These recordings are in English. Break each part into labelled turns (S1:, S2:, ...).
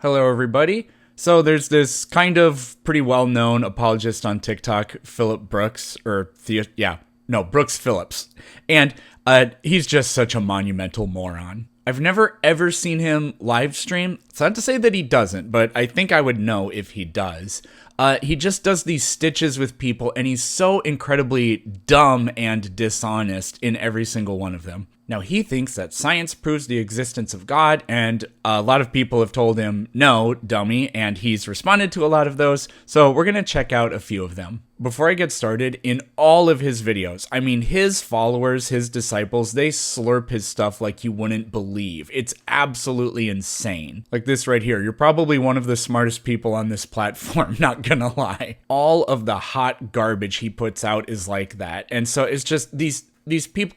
S1: Hello, everybody. So there's this kind of pretty well-known apologist on TikTok, Philip Brooks, Brooks Phillips, and he's just such a monumental moron. I've never ever seen him live stream. It's not to say that he doesn't, but I think I would know if he does. He just does these stitches with people, and he's so incredibly dumb and dishonest in every single one of them. Now, he thinks that science proves the existence of God, and a lot of people have told him, no, dummy, and he's responded to a lot of those, so we're going to check out a few of them. Before I get started, in all of his videos, I mean, his followers, his disciples, they slurp his stuff like you wouldn't believe. It's absolutely insane. Like this right here, you're probably one of the smartest people on this platform, not gonna lie. All of the hot garbage he puts out is like that, and so it's just these people,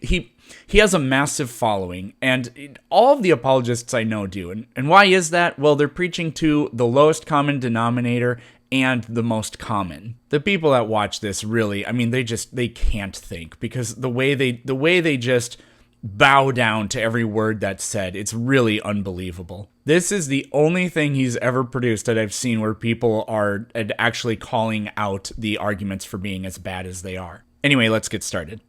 S1: he has a massive following, and all of the apologists I know do. And why is that? Well, they're preaching to the lowest common denominator and the most common. The people that watch this really, I mean, they can't think, because the way they just bow down to every word that's said, it's really unbelievable. This is the only thing he's ever produced that I've seen where people are actually calling out the arguments for being as bad as they are. Anyway, let's get started.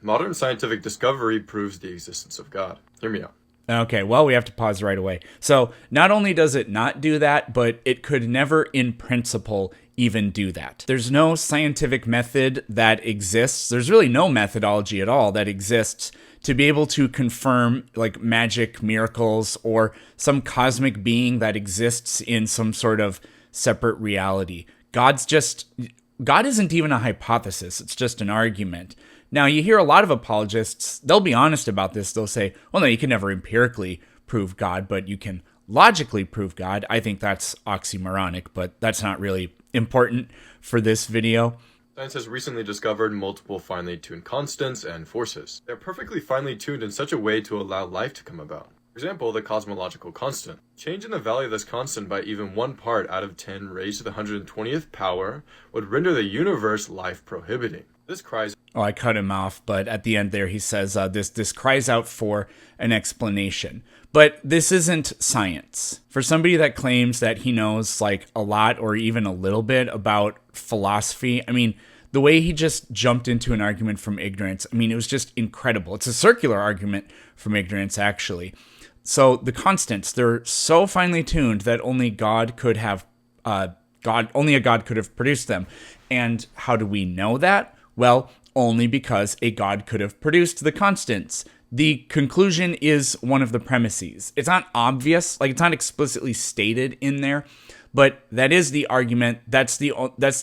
S2: Modern scientific discovery proves the existence of God. Hear me out.
S1: Okay, well, we have to pause right away. So not only does it not do that, but it could never in principle even do that. There's no scientific method that exists. There's really no methodology at all that exists to be able to confirm like magic, miracles, or some cosmic being that exists in some sort of separate reality. God isn't even a hypothesis. It's just an argument. Now, you hear a lot of apologists, they'll be honest about this. They'll say, well, no, you can never empirically prove God, but you can logically prove God. I think that's oxymoronic, but that's not really important for this video.
S2: Science has recently discovered multiple finely tuned constants and forces. They're perfectly finely tuned in such a way to allow life to come about. For example, the cosmological constant. Change in the value of this constant by even 1 part out of 10 raised to the 120th power would render the universe life prohibiting. This cries...
S1: Oh, I cut him off, but at the end there he says this cries out for an explanation. But this isn't science. For somebody that claims that he knows like a lot or even a little bit about philosophy, I mean, the way he just jumped into an argument from ignorance, I mean, it was just incredible. It's a circular argument from ignorance, actually. So the constants, they're so finely tuned that only God could have, only a God could have produced them. And how do we know that? Well, only because a God could have produced the constants. The conclusion is one of the premises. It's not obvious, like it's not explicitly stated in there, but that is the argument. That's the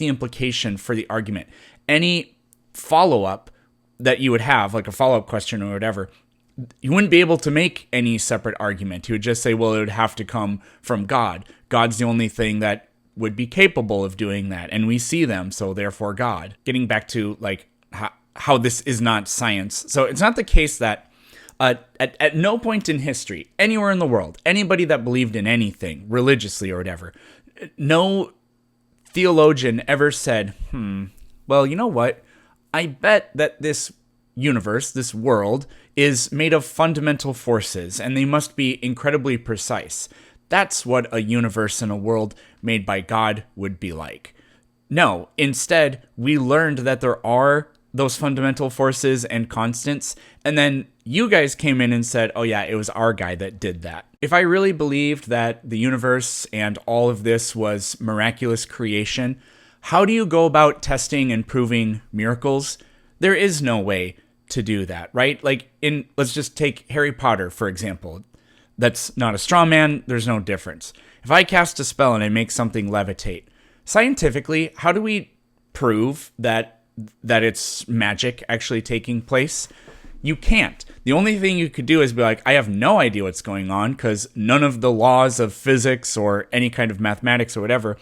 S1: implication for the argument. Any follow-up that you would have, like a follow-up question or whatever, you wouldn't be able to make any separate argument. You would just say, well, it would have to come from God. God's the only thing that would be capable of doing that, and we see them, so therefore God. Getting back to like how this is not science. So it's not the case that at no point in history, anywhere in the world, anybody that believed in anything religiously or whatever, no theologian ever said, well, you know what? I bet that this universe, this world, is made of fundamental forces, and they must be incredibly precise. That's what a universe and a world made by God would be like. No, instead, we learned that there are those fundamental forces and constants, and then you guys came in and said, oh yeah, it was our guy that did that. If I really believed that the universe and all of this was miraculous creation, how do you go about testing and proving miracles? There is no way to do that, right? Like let's just take Harry Potter, for example. That's not a straw man. There's no difference. If I cast a spell and I make something levitate, scientifically, how do we prove that it's magic actually taking place? You can't. The only thing you could do is be like, I have no idea what's going on because none of the laws of physics or any kind of mathematics or whatever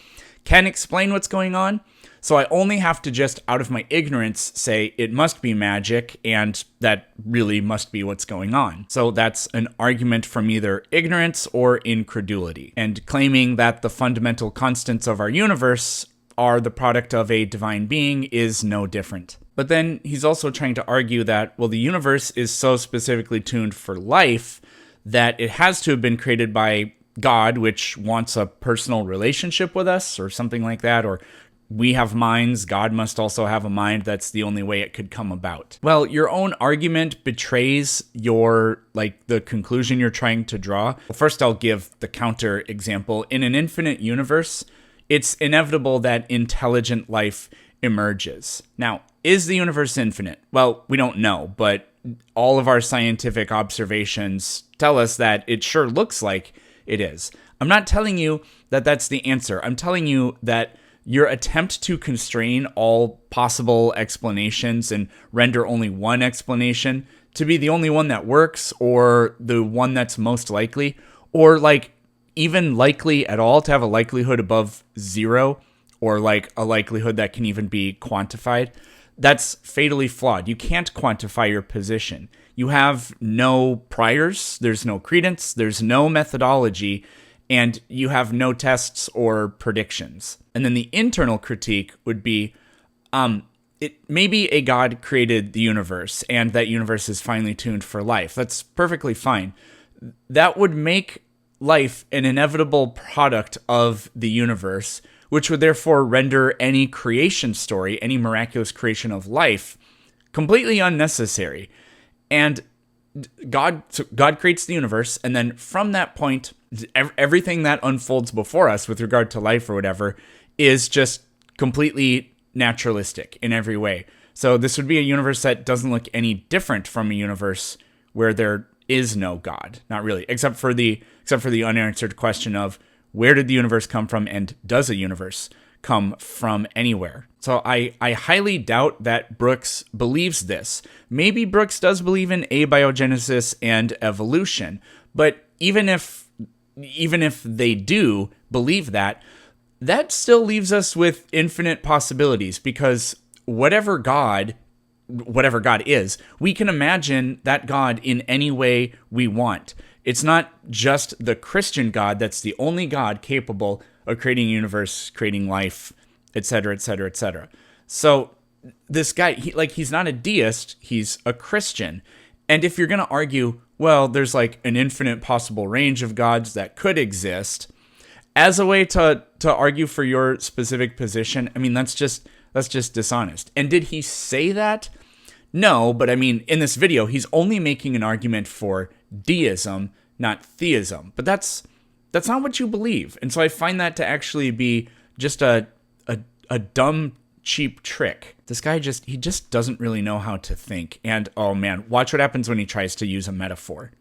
S1: can explain what's going on. So I only have to just, out of my ignorance, say it must be magic, and that really must be what's going on. So that's an argument from either ignorance or incredulity. And claiming that the fundamental constants of our universe are the product of a divine being is no different. But then he's also trying to argue that, well, the universe is so specifically tuned for life that it has to have been created by God, which wants a personal relationship with us or something like that, or we have minds, God must also have a mind. That's the only way it could come about. Well, your own argument betrays the conclusion you're trying to draw. First, I'll give the counter example. In an infinite universe, it's inevitable that intelligent life emerges. Now, is the universe infinite? Well, we don't know, but all of our scientific observations tell us that it sure looks like it is. I'm not telling you that that's the answer. I'm telling you that your attempt to constrain all possible explanations and render only one explanation to be the only one that works, or the one that's most likely, or even likely at all, to have a likelihood above 0, or a likelihood that can even be quantified, that's fatally flawed. You can't quantify your position. You have no priors, there's no credence, there's no methodology, and you have no tests or predictions. And then the internal critique would be, maybe a God created the universe, and that universe is finely tuned for life. That's perfectly fine. That would make life an inevitable product of the universe, which would therefore render any creation story, any miraculous creation of life, completely unnecessary. And God creates the universe, and then from that point, everything that unfolds before us with regard to life or whatever is just completely naturalistic in every way. So this would be a universe that doesn't look any different from a universe where there is no God. Not really, except for the unanswered question of where did the universe come from, and does a universe come from anywhere? So I highly doubt that Brooks believes this. Maybe Brooks does believe in abiogenesis and evolution, but even if they do believe that, that still leaves us with infinite possibilities, because whatever God is, we can imagine that God in any way we want. It's not just the Christian God that's the only God capable of creating a universe, creating life, etc., etc., etc. So this guy, he's not a deist, he's a Christian. And if you're going to argue, well, there's an infinite possible range of gods that could exist, as a way to argue for your specific position, I mean, that's just dishonest. And did he say that? No, but I mean, in this video, he's only making an argument for deism, not theism. But that's not what you believe. And so I find that to actually be just a dumb, cheap trick. This guy he just doesn't really know how to think. And oh man, watch what happens when he tries to use a metaphor.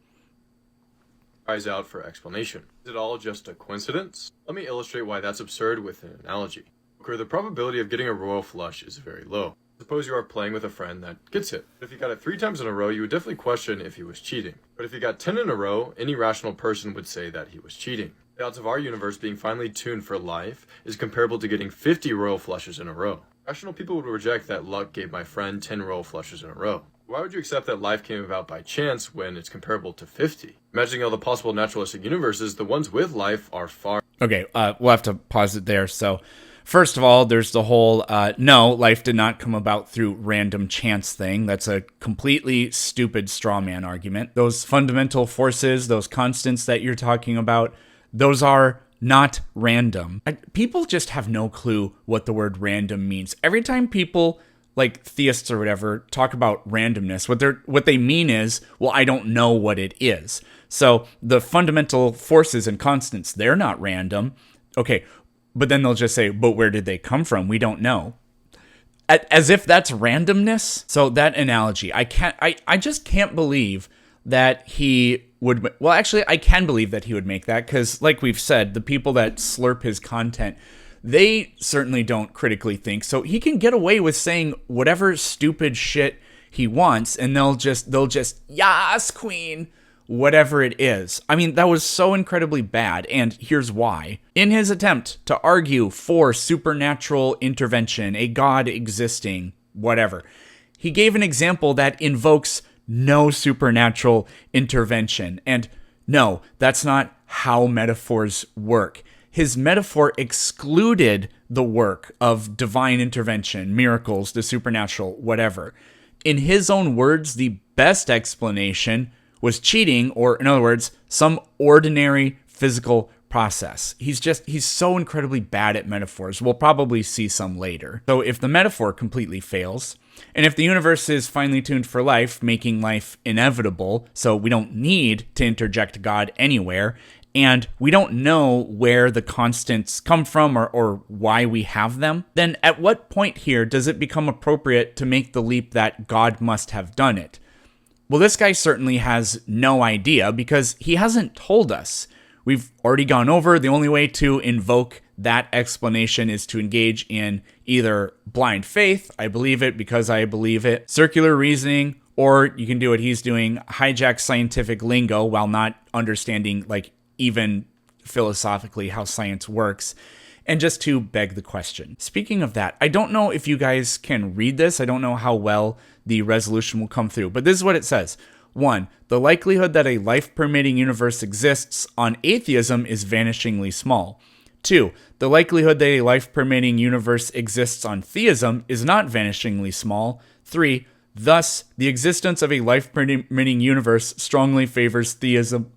S2: Cries out for explanation. Is it all just a coincidence? Let me illustrate why that's absurd with an analogy. The probability of getting a royal flush is very low. Suppose you are playing with a friend that gets it. If you got it 3 times in a row, you would definitely question if he was cheating. But if you got 10 in a row, any rational person would say that he was cheating. The odds of our universe being finely tuned for life is comparable to getting 50 royal flushes in a row. Rational people would reject that luck gave my friend 10 royal flushes in a row. Why would you accept that life came about by chance when it's comparable to 50? Imagining all the possible naturalistic universes, the ones with life are far...
S1: Okay, we'll have to pause it there. So, first of all, there's the whole, no, life did not come about through random chance thing. That's a completely stupid straw man argument. Those fundamental forces, those constants that you're talking about, those are not random. People just have no clue what the word random means. Every time people, theists or whatever, talk about randomness, what they mean is, well, I don't know what it is. So the fundamental forces and constants, they're not random. Okay, but then they'll just say, but where did they come from? We don't know. As if that's randomness. So that analogy, I just can't believe that he would, well, actually, I can believe that he would make that, because like we've said, the people that slurp his content, they certainly don't critically think. So he can get away with saying whatever stupid shit he wants, and they'll just, yas, queen, whatever it is. I mean, that was so incredibly bad, and here's why. In his attempt to argue for supernatural intervention, a god existing, whatever, he gave an example that invokes no supernatural intervention. And no, that's not how metaphors work. His metaphor excluded the work of divine intervention, miracles, the supernatural, whatever. In his own words, the best explanation was cheating, or in other words, some ordinary physical process. He's so incredibly bad at metaphors. We'll probably see some later. So if the metaphor completely fails, and if the universe is finely tuned for life, making life inevitable, so we don't need to interject God anywhere, and we don't know where the constants come from or why we have them, then at what point here does it become appropriate to make the leap that God must have done it? Well, this guy certainly has no idea because he hasn't told us. We've already gone over the only way to invoke that explanation is to engage in either blind faith, I believe it because I believe it, circular reasoning, or you can do what he's doing, hijack scientific lingo while not understanding like even philosophically how science works, and just to beg the question. Speaking of that, I don't know if you guys can read this. I don't know how well the resolution will come through, but this is what it says. 1. The likelihood that a life-permitting universe exists on atheism is vanishingly small. 2. The likelihood that a life-permitting universe exists on theism is not vanishingly small. 3. Thus, the existence of a life-permitting universe strongly favors theism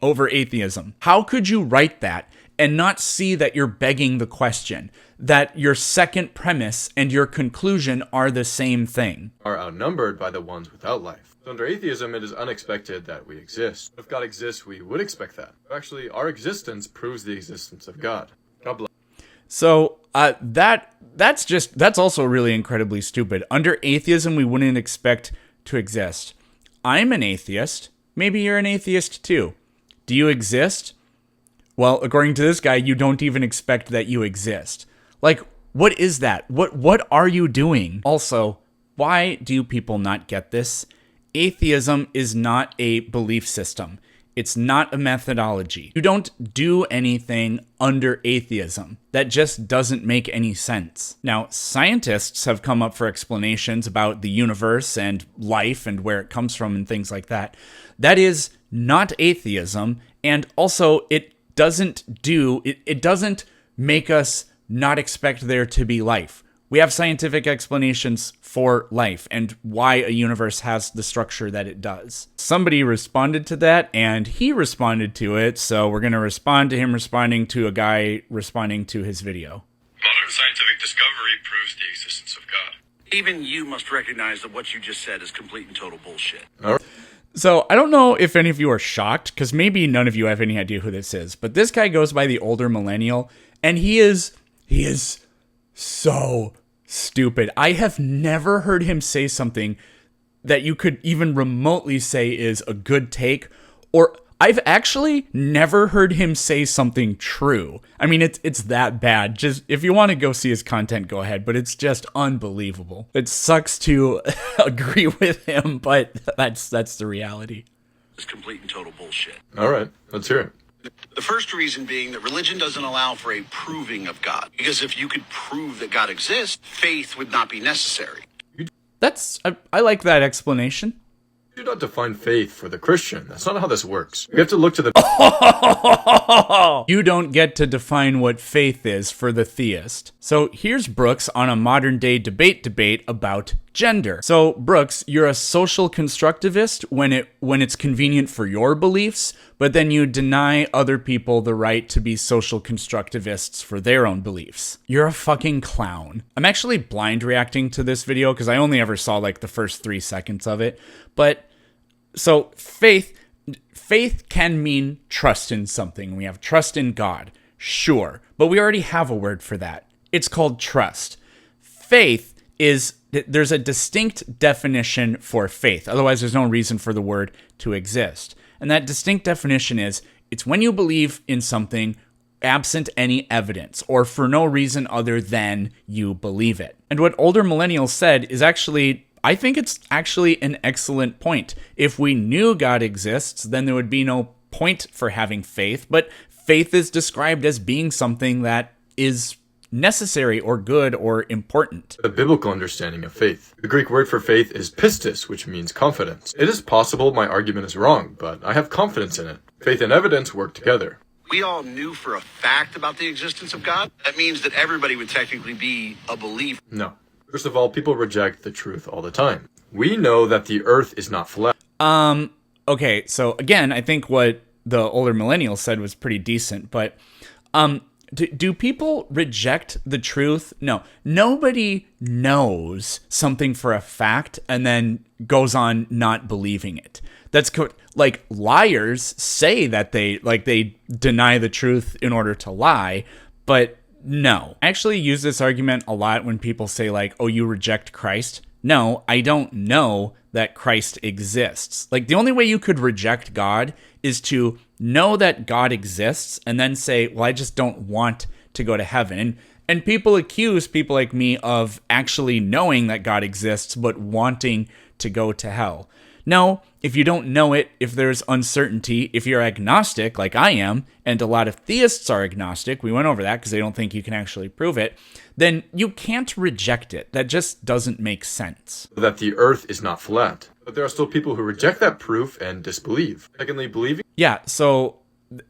S1: over atheism. How could you write that and not see that you're begging the question, that your second premise and your conclusion are the same thing?
S2: Are outnumbered by the ones without life. So under atheism, it is unexpected that we exist. If God exists, we would expect that. Actually, our existence proves the existence of God. God bless.
S1: So that's also really incredibly stupid. Under atheism, we wouldn't expect to exist. I'm an atheist. Maybe you're an atheist too. Do you exist? Well, according to this guy, you don't even expect that you exist. Like, what is that? What are you doing? Also, why do people not get this? Atheism is not a belief system. It's not a methodology. You don't do anything under atheism. That just doesn't make any sense. Now, scientists have come up for explanations about the universe and life and where it comes from and things like that. That is not atheism, and also it doesn't make us not expect there to be life. We have scientific explanations for life and why a universe has the structure that it does. Somebody responded to that, and he responded to it, so we're going to respond to him responding to a guy responding to his video.
S3: Modern scientific discovery proves the existence of God.
S4: Even you must recognize that what you just said is complete and total bullshit.
S2: All right.
S1: So I don't know if any of you are shocked, because maybe none of you have any idea who this is, but this guy goes by the older millennial, and he is so stupid. I have never heard him say something that you could even remotely say is a good take, or I've actually never heard him say something true. I mean, it's that bad. Just if you want to go see his content, go ahead, but it's just unbelievable. It sucks to agree with him, but that's the reality.
S4: It's complete and total bullshit.
S2: All right, let's hear it.
S4: The first reason being that religion doesn't allow for a proving of God. Because if you could prove that God exists, faith would not be necessary.
S1: I like that explanation.
S2: You do not define faith for the Christian. That's not how this works. We have to look to the...
S1: You don't get to define what faith is for the theist. So here's Brooks on a modern day debate about gender. So Brooks, you're a social constructivist when it's convenient for your beliefs, but then you deny other people the right to be social constructivists for their own beliefs. You're a fucking clown. I'm actually blind reacting to this video because I only ever saw like the first 3 seconds of it. But so faith can mean trust in something. We have trust in God, sure, but we already have a word for that. It's called trust. Faith is, there's a distinct definition for faith. Otherwise, there's no reason for the word to exist. And that distinct definition is, it's when you believe in something absent any evidence or for no reason other than you believe it. And what older millennials said is actually, I think it's actually an excellent point. If we knew God exists, then there would be no point for having faith, but faith is described as being something that is necessary or good or important.
S2: The biblical understanding of faith. The Greek word for faith is pistis, which means confidence. It is possible my argument is wrong, but I have confidence in it. Faith and evidence work together.
S4: We all knew for a fact about the existence of God. That means that everybody would technically be a believer.
S2: No. First of all, people reject the truth all the time. We know that the earth is not flat.
S1: Okay, so again, I think what the older millennial said was pretty decent, but do people reject the truth? No. Nobody knows something for a fact and then goes on not believing it. That's like liars say that they deny the truth in order to lie, but no. I actually use this argument a lot when people say like, "Oh, you reject Christ." No, I don't know that Christ exists. Like, the only way you could reject God is to know that God exists and then say, well, I just don't want to go to heaven. And people accuse people like me of actually knowing that God exists, but wanting to go to hell. No, if you don't know it, if there's uncertainty, if you're agnostic like I am, and a lot of theists are agnostic, we went over that because they don't think you can actually prove it, then you can't reject it. That just doesn't make sense.
S2: That the earth is not flat. But there are still people who reject that proof and disbelieve. Secondly, believing
S1: Yeah, so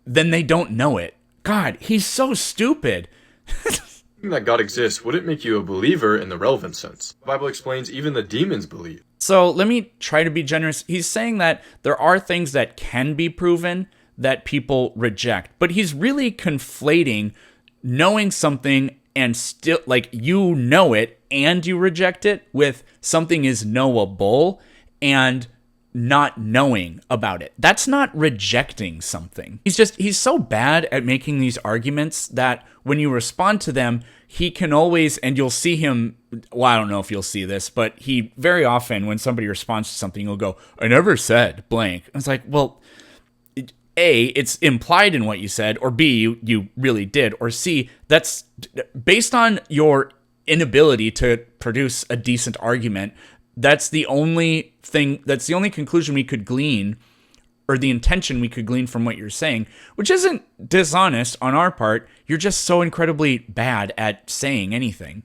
S1: then they don't know it. God, he's so stupid.
S2: that God exists wouldn't make you a believer in the relevant sense. The Bible explains even the demons believe.
S1: So let me try to be generous. He's saying that there are things that can be proven that people reject, but he's really conflating knowing something and still, like, you know it and you reject it with something is knowable and not knowing about it. That's not rejecting something. He's so bad at making these arguments that when you respond to them, he can always, and you'll see him, well, I don't know if you'll see this, but he very often, when somebody responds to something, he'll go, I never said blank. It's like, well, A, it's implied in what you said, or B, you really did, or C, that's based on your inability to produce a decent argument. That's the only conclusion we could glean, or the intention we could glean from what you're saying, which isn't dishonest on our part. You're just so incredibly bad at saying anything.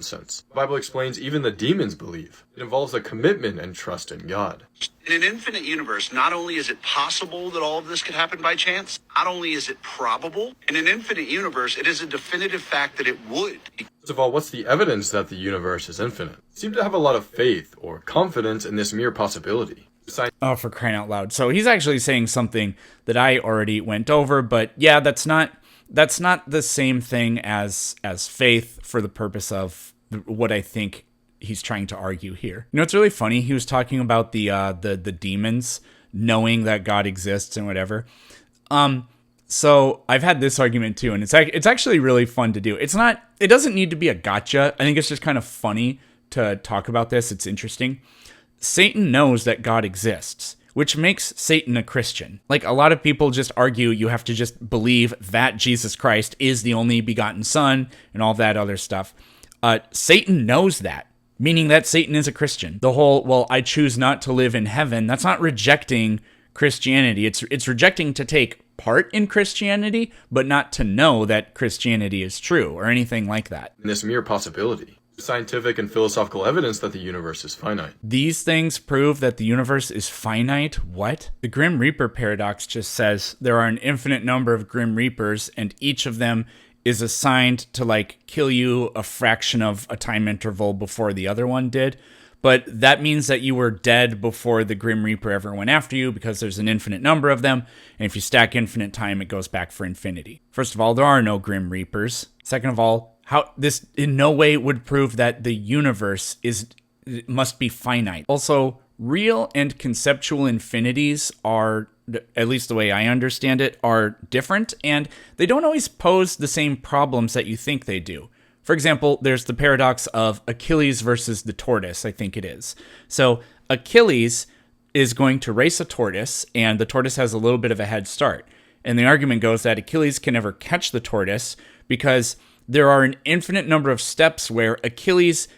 S2: Sense. The Bible explains even the demons believe. It involves a commitment and trust in God.
S4: In an infinite universe, not only is it possible that all of this could happen by chance, not only is it probable, in an infinite universe, it is a definitive fact that it would.
S2: First of all, what's the evidence that the universe is infinite? You seem to have a lot of faith or confidence in this mere possibility.
S1: Oh, for crying out loud. So he's actually saying something that I already went over, but yeah, that's not the same thing as faith for the purpose of what I think he's trying to argue here. You know, it's really funny. He was talking about the demons knowing that God exists and whatever. So I've had this argument too, and it's actually really fun to do. It doesn't need to be a gotcha. I think it's just kind of funny to talk about this. It's interesting. Satan knows that God exists, which makes Satan a Christian. Like, a lot of people just argue you have to just believe that Jesus Christ is the only begotten Son and all that other stuff. Satan knows that, meaning that Satan is a Christian. The whole, well, I choose not to live in heaven, that's not rejecting Christianity. It's rejecting to take part in Christianity, but not to know that Christianity is true or anything like that.
S2: In this mere possibility. Scientific and philosophical evidence that the universe is finite.
S1: These things prove that the universe is finite? What? The Grim Reaper paradox just says there are an infinite number of Grim Reapers, and each of them is assigned to, like, kill you a fraction of a time interval before the other one did. But that means that you were dead before the Grim Reaper ever went after you, because there's an infinite number of them, and if you stack infinite time, it goes back for infinity. First of all, there are no Grim Reapers. Second of all, how this in no way would prove that the universe must be finite. Also, real and conceptual infinities are, at least the way I understand it, are different, and they don't always pose the same problems that you think they do. For example, there's the paradox of Achilles versus the tortoise, I think it is. So Achilles is going to race a tortoise, and the tortoise has a little bit of a head start. And the argument goes that Achilles can never catch the tortoise because there are an infinite number of steps where Achilles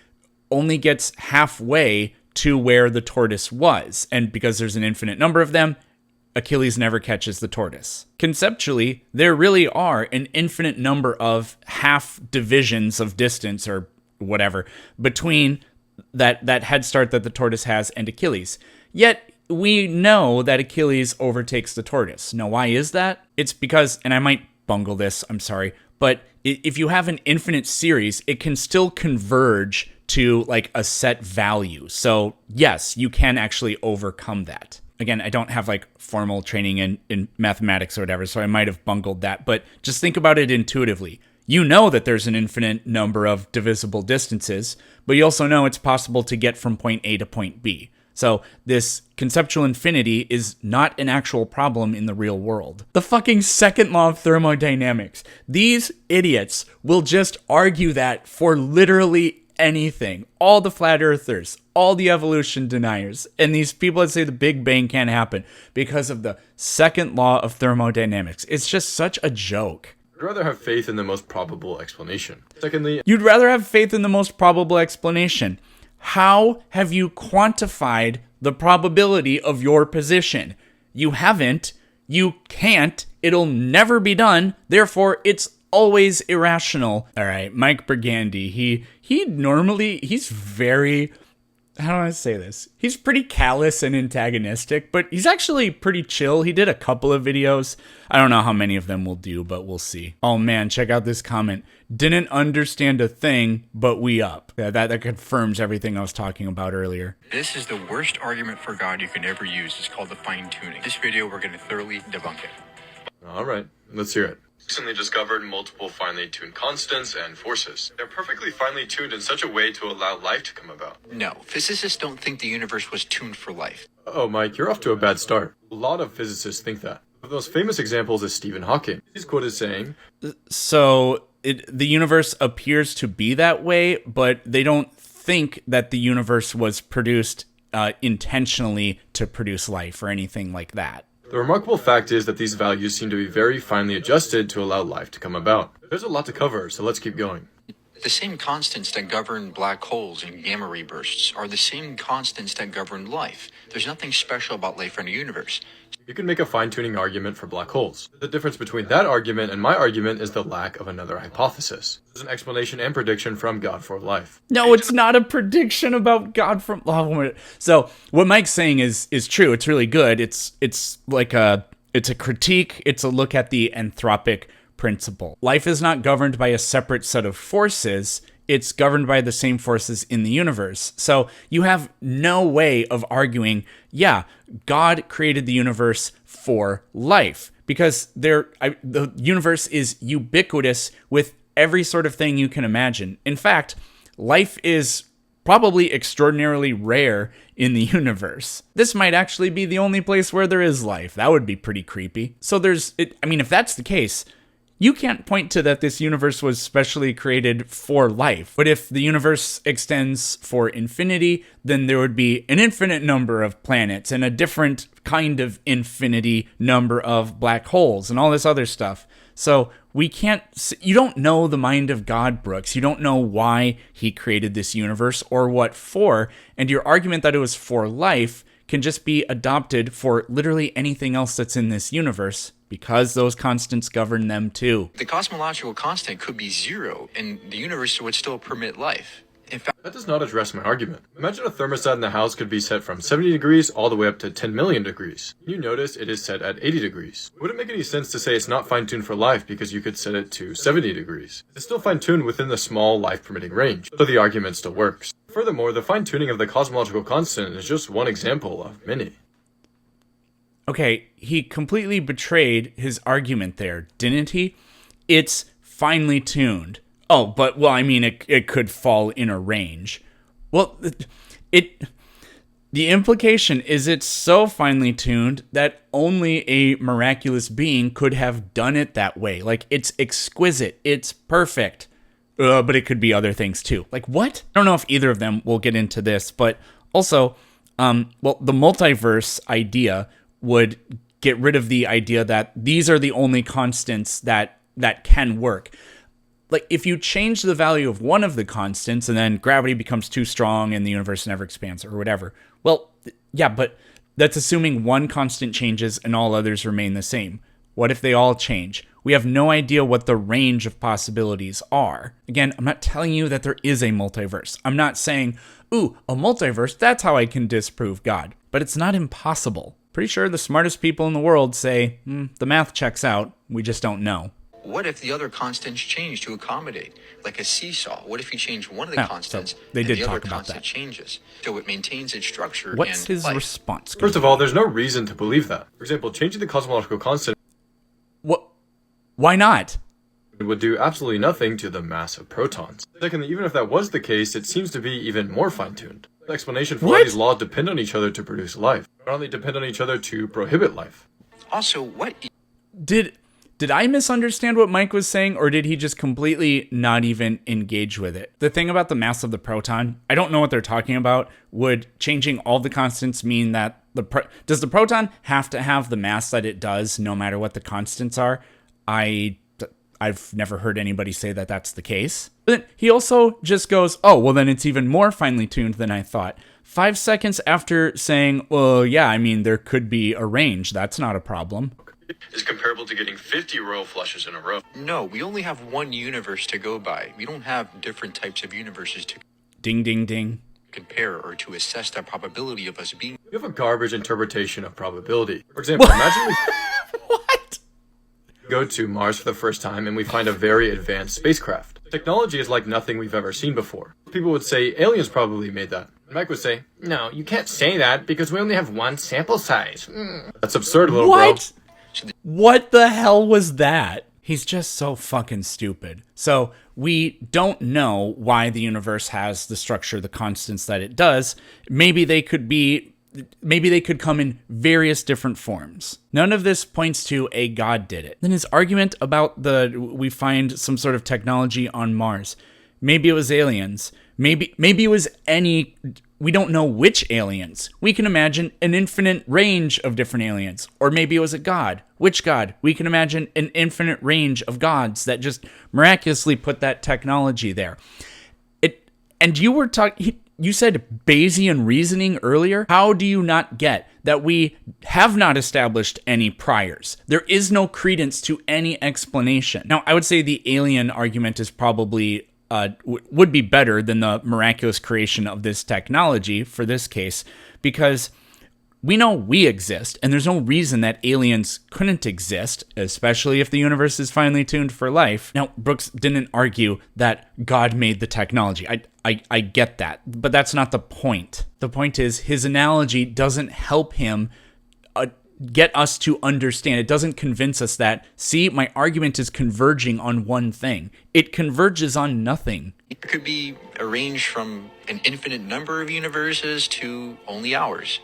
S1: only gets halfway to where the tortoise was. And because there's an infinite number of them, Achilles never catches the tortoise. Conceptually, there really are an infinite number of half divisions of distance or whatever between that head start that the tortoise has and Achilles. Yet, we know that Achilles overtakes the tortoise. Now, why is that? It's because, and I might bungle this, I'm sorry, but if you have an infinite series, it can still converge to like a set value. So yes, you can actually overcome that. Again, I don't have like formal training in mathematics or whatever, so I might have bungled that. But just think about it intuitively. You know that there's an infinite number of divisible distances, but you also know it's possible to get from point A to point B. So this conceptual infinity is not an actual problem in the real world. The fucking second law of thermodynamics. These idiots will just argue that for literally anything. All the flat earthers, all the evolution deniers, and these people that say the Big Bang can't happen because of the second law of thermodynamics. It's just such a joke.
S2: I'd rather have faith in the most probable explanation. Secondly,
S1: You'd rather have faith in the most probable explanation. How have you quantified the probability of your position? You haven't. You can't. It'll never be done. Therefore, it's always irrational. All right, Mike Burgandy, he's very, how do I say this? He's pretty callous and antagonistic, but he's actually pretty chill. He did a couple of videos. I don't know how many of them we'll do, but we'll see. Oh man, check out this comment. Didn't understand a thing, but we up. Yeah, that confirms everything I was talking about earlier.
S5: This is the worst argument for God you can ever use. It's called the fine-tuning. This video, we're going to thoroughly debunk it.
S2: all right, let's hear it. Recently discovered multiple finely tuned constants and forces. They're perfectly finely tuned in such a way to allow life to come about.
S5: No, physicists don't think the universe was tuned for life.
S2: Oh, Mike, you're off to a bad start. A lot of physicists think that. One of the most famous examples is Stephen Hawking. He's quoted saying,
S1: So the universe appears to be that way, but they don't think that the universe was produced intentionally to produce life or anything like that.
S2: the remarkable fact is that these values seem to be very finely adjusted to allow life to come about. There's a lot to cover, so let's keep going.
S5: The same constants that govern black holes and gamma ray bursts are the same constants that govern life. There's nothing special about life in the universe.
S2: You can make a fine-tuning argument for black holes. The difference between that argument and my argument is the lack of another hypothesis. There's an explanation and prediction from God for life.
S1: No, it's not a prediction about God from. So what Mike's saying is true. It's really good. It's like it's a critique. It's a look at the anthropic principle. Life is not governed by a separate set of forces. It's governed by the same forces in the universe. So you have no way of arguing, yeah, God created the universe for life, because the universe is ubiquitous with every sort of thing you can imagine. In fact, life is probably extraordinarily rare in the universe. This might actually be the only place where there is life. That would be pretty creepy. So if that's the case, you can't point to that this universe was specially created for life. But if the universe extends for infinity, then there would be an infinite number of planets and a different kind of infinity number of black holes and all this other stuff. So you don't know the mind of God, Brooks. You don't know why he created this universe or what for. And your argument that it was for life can just be adopted for literally anything else that's in this universe, because those constants govern them too.
S5: The cosmological constant could be zero, and the universe would still permit life. In fact,
S2: That does not address my argument. Imagine a thermostat in the house could be set from 70 degrees all the way up to 10 million degrees. You notice it is set at 80 degrees. It wouldn't make any sense to say it's not fine-tuned for life because you could set it to 70 degrees. It's still fine-tuned within the small life-permitting range, so the argument still works. Furthermore, the fine-tuning of the cosmological constant is just one example of many.
S1: Okay, he completely betrayed his argument there, didn't he? It's finely tuned. Oh, but, it could fall in a range. Well, the implication is it's so finely tuned that only a miraculous being could have done it that way. Like, it's exquisite. It's perfect. But it could be other things too. Like, what? I don't know if either of them will get into this, but also, the multiverse idea would get rid of the idea that these are the only constants that can work. Like, if you change the value of one of the constants and then gravity becomes too strong and the universe never expands or whatever, well, yeah, but that's assuming one constant changes and all others remain the same. What if they all change? We have no idea what the range of possibilities are. Again, I'm not telling you that there is a multiverse. I'm not saying, ooh, a multiverse, that's how I can disprove God. But it's not impossible. Pretty sure the smartest people in the world say, the math checks out, we just don't know.
S5: What if the other constants change to accommodate, like a seesaw? What if you change one of the
S1: Yeah,
S5: constants
S1: so they
S5: and
S1: did
S5: the other
S1: talk about
S5: constant
S1: that.
S5: changes, so it maintains its structure
S1: What's
S5: and
S1: his
S5: life?
S1: response?
S2: First of all, there's no reason to believe that. For example, changing the cosmological constant
S1: What? Why not?
S2: would do absolutely nothing to the mass of protons. Secondly, even if that was the case, it seems to be even more fine-tuned. The explanation for why
S1: What?
S2: these laws depend on each other to produce life. Not only depend on each other to prohibit life.
S5: Also, what
S1: Did I misunderstand what Mike was saying, or did he just completely not even engage with it? The thing about the mass of the proton, I don't know what they're talking about. Would changing all the constants mean that does the proton have to have the mass that it does, no matter what the constants are? I've never heard anybody say that that's the case. But he also just goes, oh, well, then it's even more finely tuned than I thought. 5 seconds after saying, well, yeah, I mean, there could be a range. That's not a problem.
S2: Is comparable to getting 50 royal flushes in a row.
S5: No, we only have one universe to go by. We don't have different types of universes to
S1: Ding, ding, ding.
S5: compare or to assess the probability of us being.
S2: You have a garbage interpretation of probability. For example, imagine we
S1: What?
S2: go to Mars for the first time and we find a very advanced spacecraft. Technology is like nothing we've ever seen before. People would say aliens probably made that. And Mike would say, no, you can't say that because we only have one sample size. That's absurd, little
S1: What? What the hell was that? He's just so fucking stupid. So we don't know why the universe has the structure, the constants that it does. Maybe they could come in various different forms. None of this points to a god did it. Then his argument about we find some sort of technology on Mars. Maybe it was aliens. Maybe it was we don't know which aliens. We can imagine an infinite range of different aliens. Or maybe it was a god. Which god? We can imagine an infinite range of gods that just miraculously put that technology there. And you were talking, you said Bayesian reasoning earlier. How do you not get that we have not established any priors? There is no credence to any explanation. Now, I would say the alien argument is probably would be better than the miraculous creation of this technology for this case, because we know we exist, and there's no reason that aliens couldn't exist, especially if the universe is finely tuned for life. Now, Brooks didn't argue that God made the technology. I get that, but that's not the point. The point is his analogy doesn't help him get us to understand. It doesn't convince us that, see, my argument is converging on one thing. It converges on nothing.
S5: It could be arranged from an infinite number of universes to only ours.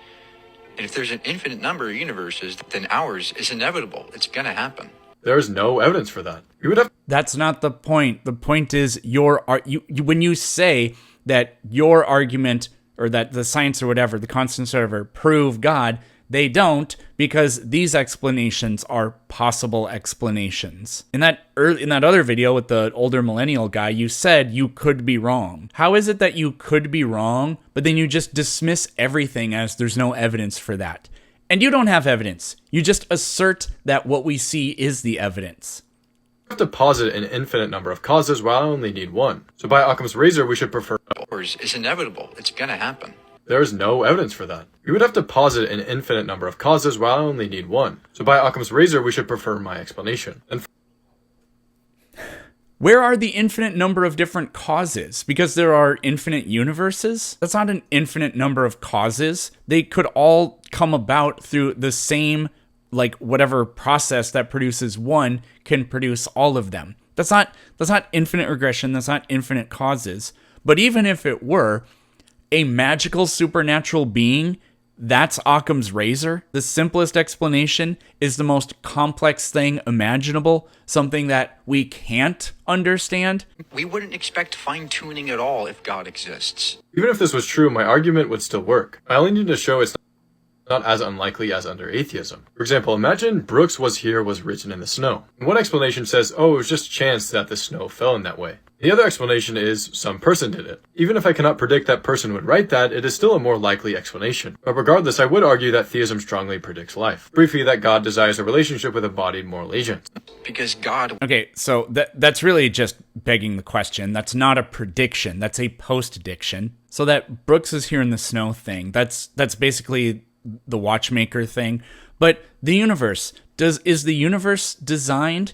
S5: And if there's an infinite number of universes, then ours is inevitable. It's going to happen.
S2: There is no evidence for that. You would have.
S1: That's not the point. The point is when you say that your argument or that the science or whatever, the constants or whatever, prove God, they don't, because these explanations are possible explanations. In that other video with the older millennial guy, you said you could be wrong. How is it that you could be wrong, but then you just dismiss everything as there's no evidence for that? And you don't have evidence. You just assert that what we see is the evidence.
S2: You have to posit an infinite number of causes while I only need one. So by Occam's razor, we should prefer.
S5: Ours is inevitable. It's going to happen.
S2: There is no evidence for that. We would have to posit an infinite number of causes while I only need one. So by Occam's razor, we should prefer my explanation. And
S1: where are the infinite number of different causes? Because there are infinite universes? That's not an infinite number of causes. They could all come about through the same, whatever process that produces one can produce all of them. That's not infinite regression. That's not infinite causes. But even if it were, a magical supernatural being, that's Occam's razor. The simplest explanation is the most complex thing imaginable, something that we can't understand.
S5: We wouldn't expect fine-tuning at all if God exists.
S2: even if this was true, my argument would still work. I only need to show it's not as unlikely as under atheism. For example, imagine Brooks was here was written in the snow. One explanation says, oh, it was just chance that the snow fell in that way. The other explanation is, some person did it. Even if I cannot predict that person would write that, it is still a more likely explanation. But regardless, I would argue that theism strongly predicts life. Briefly, that God desires a relationship with embodied moral agents.
S5: Because God...
S1: Okay, so that's really just begging the question. That's not a prediction. That's a post-diction. So that Brooks is here in the snow thing, that's basically the watchmaker thing. But the universe, is the universe designed?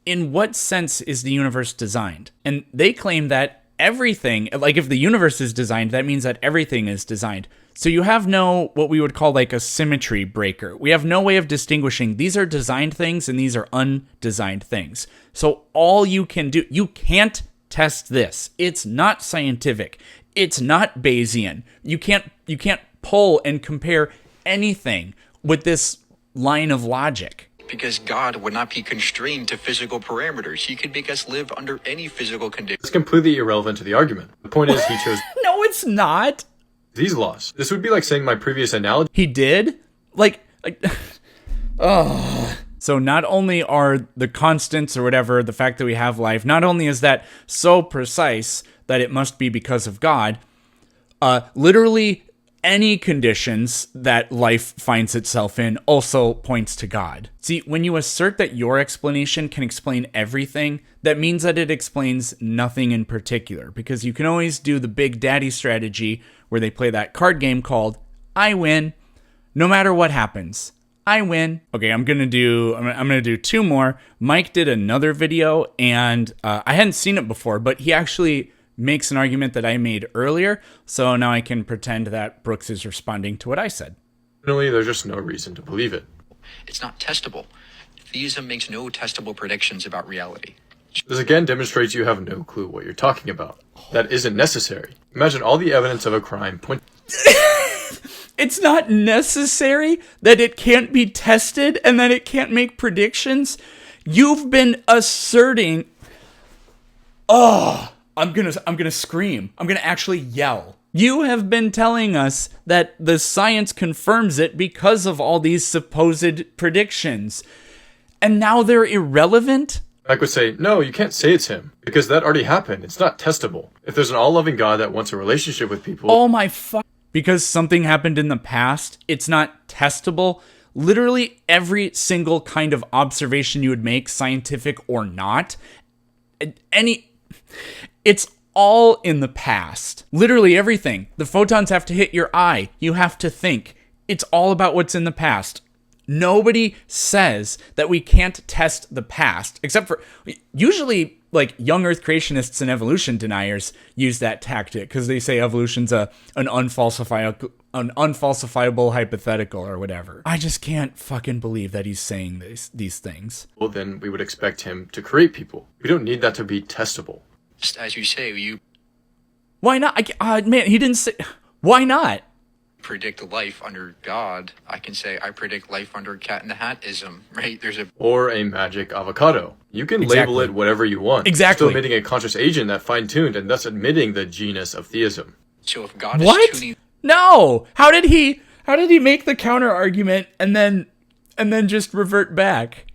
S1: in what sense is the universe designed? And they claim that everything, like if the universe is designed, that means that everything is designed. So you have no, what we would call like a symmetry breaker. We have no way of distinguishing these are designed things and these are undesigned things. So all you can do, you can't test this. It's not scientific. It's not Bayesian. You can't pull and compare anything with this line of logic.
S5: Because God would not be constrained to physical parameters. He could make us live under any physical condition.
S2: It's completely irrelevant to the argument. The point is he chose
S1: No, it's not.
S2: these laws. This would be like saying my previous analogy.
S1: He did? Oh. So not only are the constants or whatever, the fact that we have life, not only is that so precise that it must be because of God, literally any conditions that life finds itself in also points to God. See, when you assert that your explanation can explain everything, that means that it explains nothing in particular, because you can always do the Big Daddy strategy where they play that card game called I win, no matter what happens. I win. Okay, I'm gonna do two more. Mike did another video, and I hadn't seen it before, but he actually makes an argument that I made earlier, so now I can pretend that Brooks is responding to what I said.
S2: Generally, there's just no reason to believe it.
S5: It's not testable. Theism makes no testable predictions about reality.
S2: This again demonstrates you have no clue what you're talking about. That isn't necessary. Imagine all the evidence of a crime
S1: It's not necessary that it can't be tested and that it can't make predictions. You've been asserting... I'm gonna scream. I'm gonna actually yell. You have been telling us that the science confirms it because of all these supposed predictions. And now they're irrelevant?
S2: Mike would say, no, you can't say it's him, because that already happened. It's not testable. If there's an all-loving God that wants a relationship with people...
S1: Oh my fuck. Because something happened in the past, it's not testable. Literally every single kind of observation you would make, scientific or not, it's all in the past. Literally everything. The photons have to hit your eye. You have to think. It's all about what's in the past. Nobody says that we can't test the past, except for usually like young earth creationists and evolution deniers use that tactic because they say evolution's an unfalsifiable hypothetical or whatever. I just can't fucking believe that he's saying these things.
S2: Well, then we would expect him to create people. We don't need that to be testable.
S5: Just as you say, you
S1: Why not? Man, he didn't say... Why not?
S5: predict life under God. I can say I predict life under cat in the hat-ism, right?
S2: Or a magic avocado. You can
S1: Exactly.
S2: label it whatever you want.
S1: Exactly.
S2: Still admitting a conscious agent that fine-tuned and thus admitting the genus of theism.
S5: So if God
S1: What?
S5: is tuning
S1: No. How did he make the counter argument and then just revert back?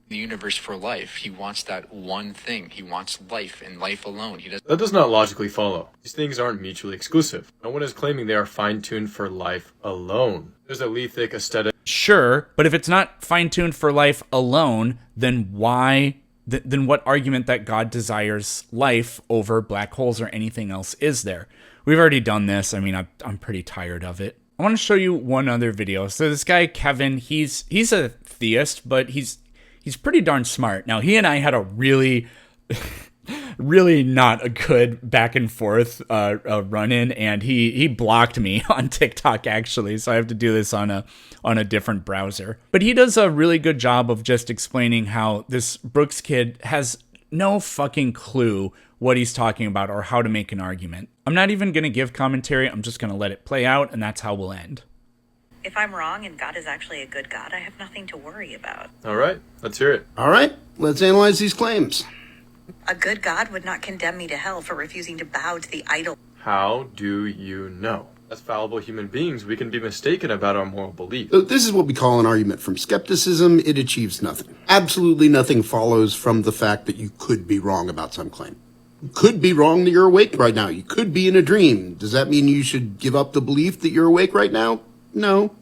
S5: the universe for life, he wants that one thing. He wants life and life alone. He doesn't.
S2: That does not logically follow. These things aren't mutually exclusive. No one is claiming they are fine-tuned for life alone. There's a lethic aesthetic.
S1: Sure, but if it's not fine-tuned for life alone, then why... Then what argument that God desires life over black holes or anything else is there? We've already done this. I mean, I'm pretty tired of it. I want to show you one other video. So this guy, Kevin, he's a theist, but he's pretty darn smart. Now, he and I had a really, really not a good back and forth run-in, and he blocked me on TikTok, actually, so I have to do this on a different browser. But he does a really good job of just explaining how this Brooks kid has no fucking clue what he's talking about or how to make an argument. I'm not even going to give commentary. I'm just going to let it play out, and that's how we'll end.
S6: If I'm wrong and God is actually a good God, I have nothing to worry about.
S2: All right, let's hear it.
S7: All right, let's analyze these claims.
S6: A good God would not condemn me to hell for refusing to bow to the idol.
S2: How do you know? As fallible human beings, we can be mistaken about our moral belief.
S7: So this is what we call an argument from skepticism. It achieves nothing. Absolutely nothing follows from the fact that you could be wrong about some claim. You could be wrong that you're awake right now. You could be in a dream. Does that mean you should give up the belief that you're awake right now? No.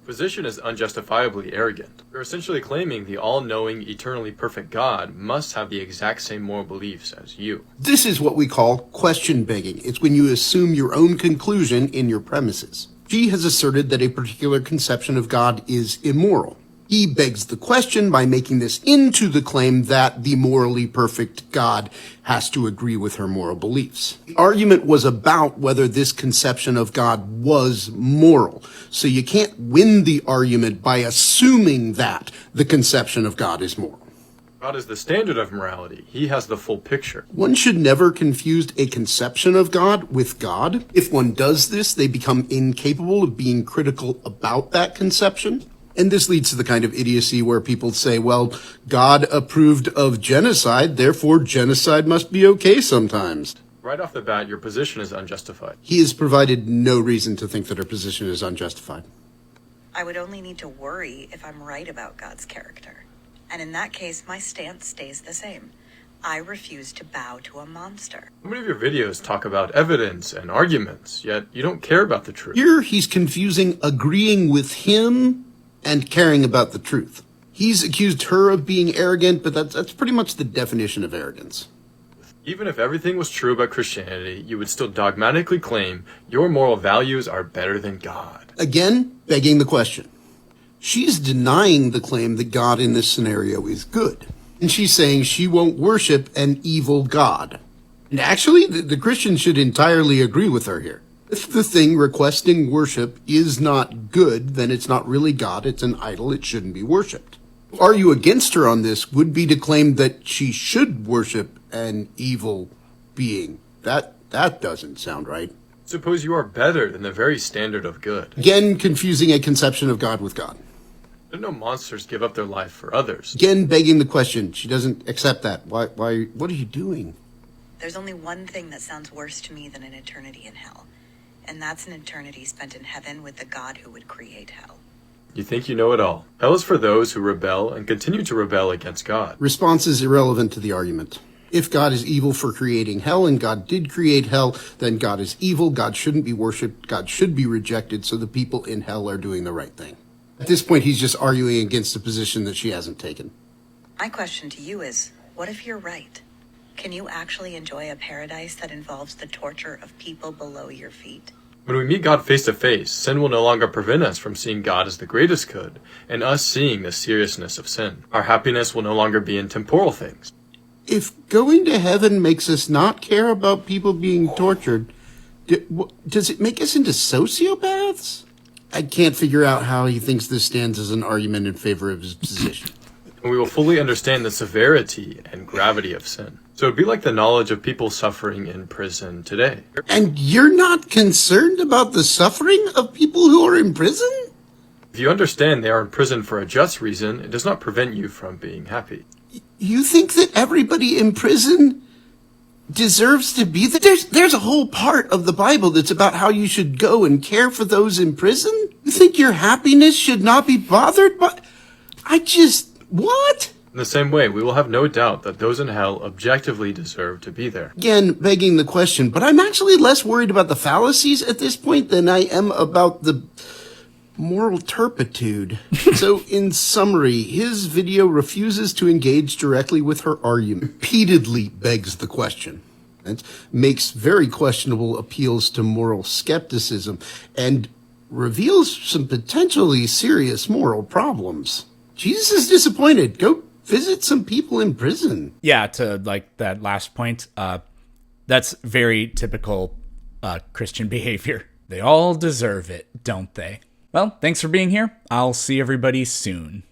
S2: Position is unjustifiably arrogant. We're essentially claiming the all-knowing, eternally perfect God must have the exact same moral beliefs as you.
S7: This is what we call question begging. It's when you assume your own conclusion in your premises. G has asserted that a particular conception of God is immoral. He begs the question by making this into the claim that the morally perfect God has to agree with her moral beliefs. The argument was about whether this conception of God was moral. So you can't win the argument by assuming that the conception of God is moral.
S2: God is the standard of morality. He has the full picture.
S7: One should never confuse a conception of God with God. If one does this, they become incapable of being critical about that conception. And this leads to the kind of idiocy where people say, well, God approved of genocide, therefore genocide must be okay sometimes.
S2: Right off the bat, your position is unjustified.
S7: He has provided no reason to think that her position is unjustified.
S6: I would only need to worry if I'm right about God's character. And in that case, my stance stays the same. I refuse to bow to a monster.
S2: So many of your videos talk about evidence and arguments, yet you don't care about the truth.
S7: Here he's confusing agreeing with him and caring about the truth. He's accused her of being arrogant, but that's pretty much the definition of arrogance.
S2: Even if everything was true about Christianity, you would still dogmatically claim your moral values are better than God.
S7: Again, begging the question. She's denying the claim that God in this scenario is good. And she's saying she won't worship an evil God. And actually, the Christians should entirely agree with her here. If the thing requesting worship is not good, then it's not really God, it's an idol, it shouldn't be worshipped. To argue against her on this would be to claim that she should worship an evil being. That doesn't sound right.
S2: Suppose you are better than the very standard of good.
S7: Again, confusing a conception of God with God.
S2: There are no monsters give up their life for others.
S7: Again, begging the question. She doesn't accept that. Why, what are you doing?
S6: There's only one thing that sounds worse to me than an eternity in hell. And that's an eternity spent in heaven with the God who would create hell.
S2: You think you know it all. Hell is for those who rebel and continue to rebel against God.
S7: Response is irrelevant to the argument. If God is evil for creating hell, and God did create hell, then God is evil, God shouldn't be worshipped, God should be rejected, so the people in hell are doing the right thing. At this point, he's just arguing against a position that she hasn't taken.
S6: My question to you is, what if you're right? Can you actually enjoy a paradise that involves the torture of people below your feet?
S2: When we meet God face to face, sin will no longer prevent us from seeing God as the greatest good, and us seeing the seriousness of sin. Our happiness will no longer be in temporal things.
S7: If going to heaven makes us not care about people being tortured, does it make us into sociopaths? I can't figure out how he thinks this stands as an argument in favor of his position.
S2: And we will fully understand the severity and gravity of sin. So it would be like the knowledge of people suffering in prison today.
S7: And you're not concerned about the suffering of people who are in prison?
S2: If you understand they are in prison for a just reason, it does not prevent you from being happy.
S7: You think that everybody in prison deserves to be there? There's a whole part of the Bible that's about how you should go and care for those in prison? You think your happiness should not be bothered by... What?
S2: In the same way, we will have no doubt that those in hell objectively deserve to be there.
S7: Again, begging the question, but I'm actually less worried about the fallacies at this point than I am about the moral turpitude. So, in summary, his video refuses to engage directly with her argument, repeatedly begs the question, and makes very questionable appeals to moral skepticism, and reveals some potentially serious moral problems. Jesus is disappointed. Go visit some people in prison.
S1: Yeah, to like that last point, that's very typical Christian behavior. They all deserve it, don't they? Well, thanks for being here. I'll see everybody soon.